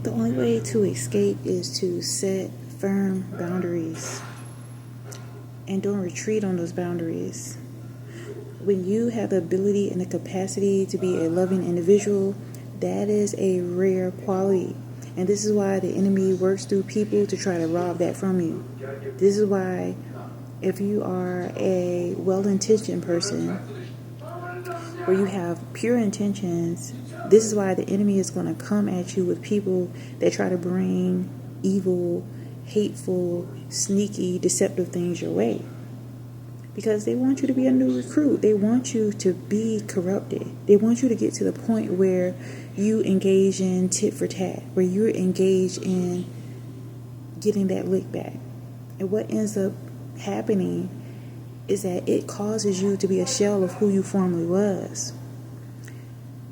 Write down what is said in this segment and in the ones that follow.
The only way to escape is to set firm boundaries and don't retreat on those boundaries. When you have the ability and the capacity to be a loving individual, that is a rare quality. And this is why the enemy works through people to try to rob that from you. This is why if you are a well-intentioned person where you have pure intentions, this is why the enemy is going to come at you with people that try to bring evil, hateful, sneaky, deceptive things your way. Because they want you to be a new recruit. They want you to be corrupted. They want you to get to the point where you engage in tit for tat, where you're engaged in getting that lick back. And what ends up happening is that it causes you to be a shell of who you formerly was.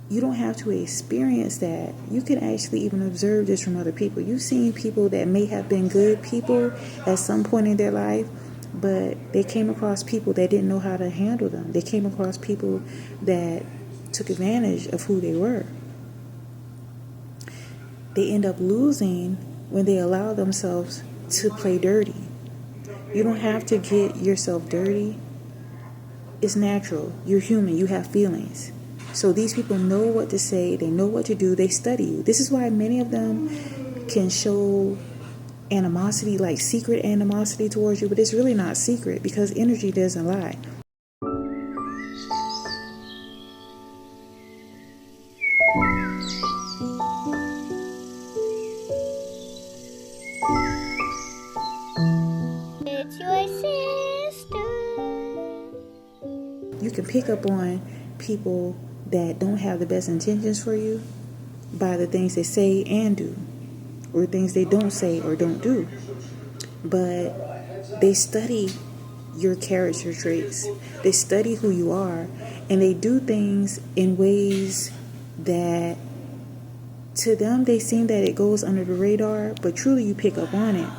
You don't have to experience that. You can actually even observe this from other people. You've seen people that may have been good people at some point in their life, but they came across people that didn't know how to handle them. They came across people that took advantage of who they were. They end up losing when they allow themselves to play dirty. You don't have to get yourself dirty. It's natural. You're human. You have feelings. So these people know what to say. They know what to do. They study you. This is why many of them can show animosity, like secret animosity towards you, but it's really not secret because energy doesn't lie. It's your sister. You can pick up on people that don't have the best intentions for you by the things they say and do, or things they don't say or don't do. But they study your character traits. They study who you are, and they do things in ways that to them they seem that it goes under the radar, but truly you pick up on it.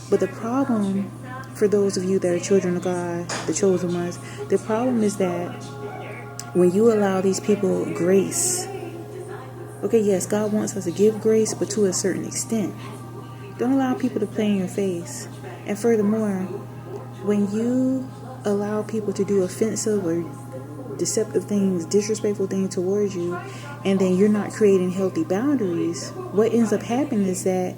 But the problem for those of you that are children of God, the chosen ones, the problem is that when you allow these people grace, okay, yes, God wants us to give grace, but to a certain extent. Don't allow people to play in your face. And furthermore, when you allow people to do offensive or deceptive things, disrespectful things towards you, and then you're not creating healthy boundaries, what ends up happening is that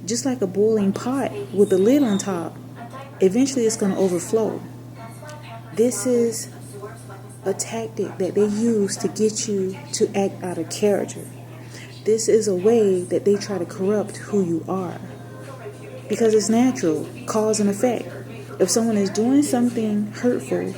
just like a boiling pot with a lid on top, eventually it's going to overflow. This is a tactic that they use to get you to act out of character. This is a way that they try to corrupt who you are. Because it's natural, cause and effect. If someone is doing something hurtful,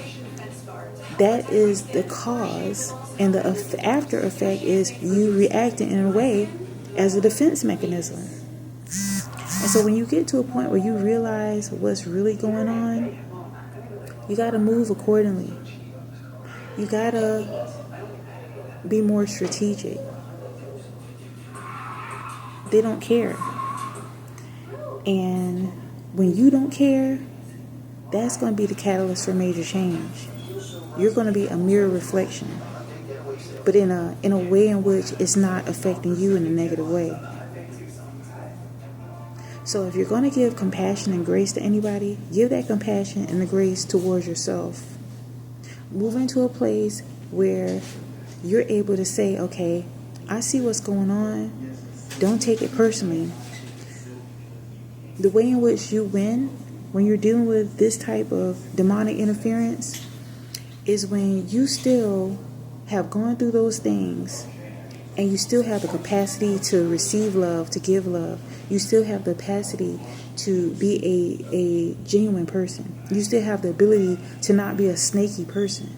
that is the cause, and the after effect is you reacting in a way as a defense mechanism. And so when you get to a point where you realize what's really going on, you got to move accordingly. You got to be more strategic. They don't care. And when you don't care, that's going to be the catalyst for major change. You're going to be a mirror reflection, but in a way in which it's not affecting you in a negative way. So if you're going to give compassion and grace to anybody, give that compassion and the grace towards yourself. Move into a place where you're able to say, okay, I see what's going on. Don't take it personally. The way in which you win when you're dealing with this type of demonic interference is when you still have gone through those things and you still have the capacity to receive love, to give love. You still have the capacity to be a genuine person. You still have the ability to not be a snaky person.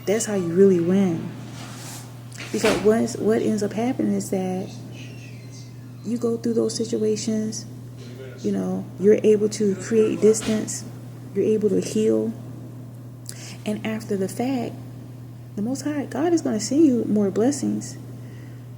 That's how you really win. Because what ends up happening is that you go through those situations, you're able to create distance, you're able to heal. And after the fact, the Most High, God is going to send you more blessings.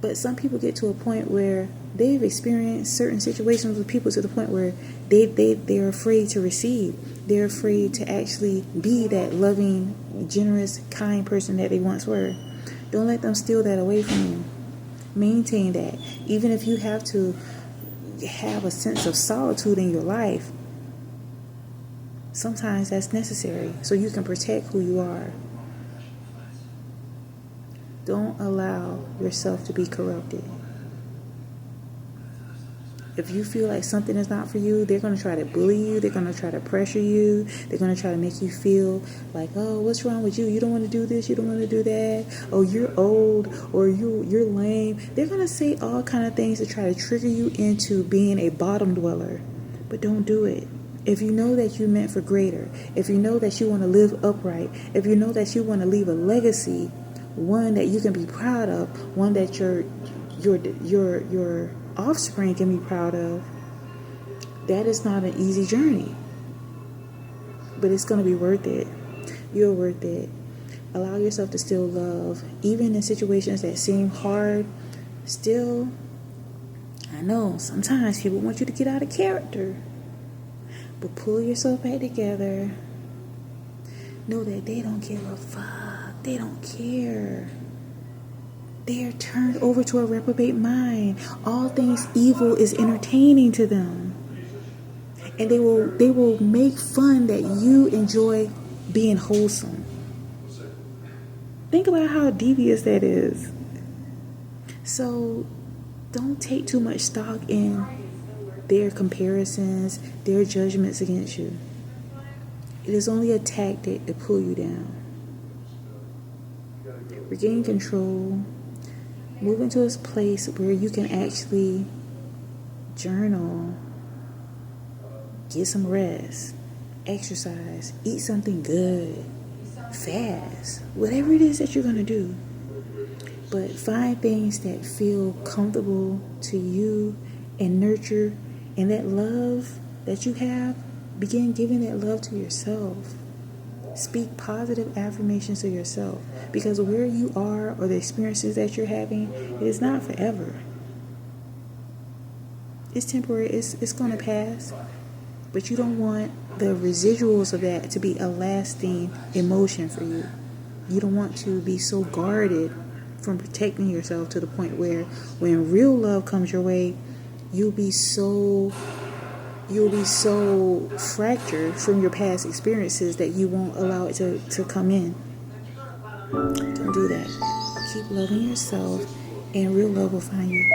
But some people get to a point where they've experienced certain situations with people to the point where they're afraid to receive. They're afraid to actually be that loving, generous, kind person that they once were. Don't let them steal that away from you. Maintain that. Even if you have to have a sense of solitude in your life, sometimes that's necessary so you can protect who you are. Don't allow yourself to be corrupted. If you feel like something is not for you, they're going to try to bully you. They're going to try to pressure you. They're going to try to make you feel like, oh, what's wrong with you? You don't want to do this. You don't want to do that. Oh, you're old, or you're lame. They're going to say all kind of things to try to trigger you into being a bottom dweller. But don't do it. If you know that you're meant for greater, if you know that you want to live upright, if you know that you want to leave a legacy, one that you can be proud of, one that your offspring can be proud of, that is not an easy journey, but it's going to be worth it. You're worth it. Allow yourself to still love, even in situations that seem hard. Still, I know sometimes people want you to get out of character, but pull yourself back together. Know that they don't give a fuck. They don't care. They are turned over to a reprobate mind. All things evil is entertaining to them. And they will make fun that you enjoy being wholesome. Think about how devious that is. So don't take too much stock in their comparisons, their judgments against you. It is only a tactic to pull you down. Regain control. Move into a place where you can actually journal, get some rest, exercise, eat something good, fast, whatever it is that you're going to do. But find things that feel comfortable to you and nurture, and that love that you have, begin giving that love to yourself. Speak positive affirmations to yourself, because where you are or the experiences that you're having, it is not forever. It's temporary. It's going to pass, but you don't want the residuals of that to be a lasting emotion for you. You don't want to be so guarded from protecting yourself to the point where when real love comes your way, you'll be so fractured from your past experiences that you won't allow it to come in. Don't do that. Keep loving yourself, and real love will find you.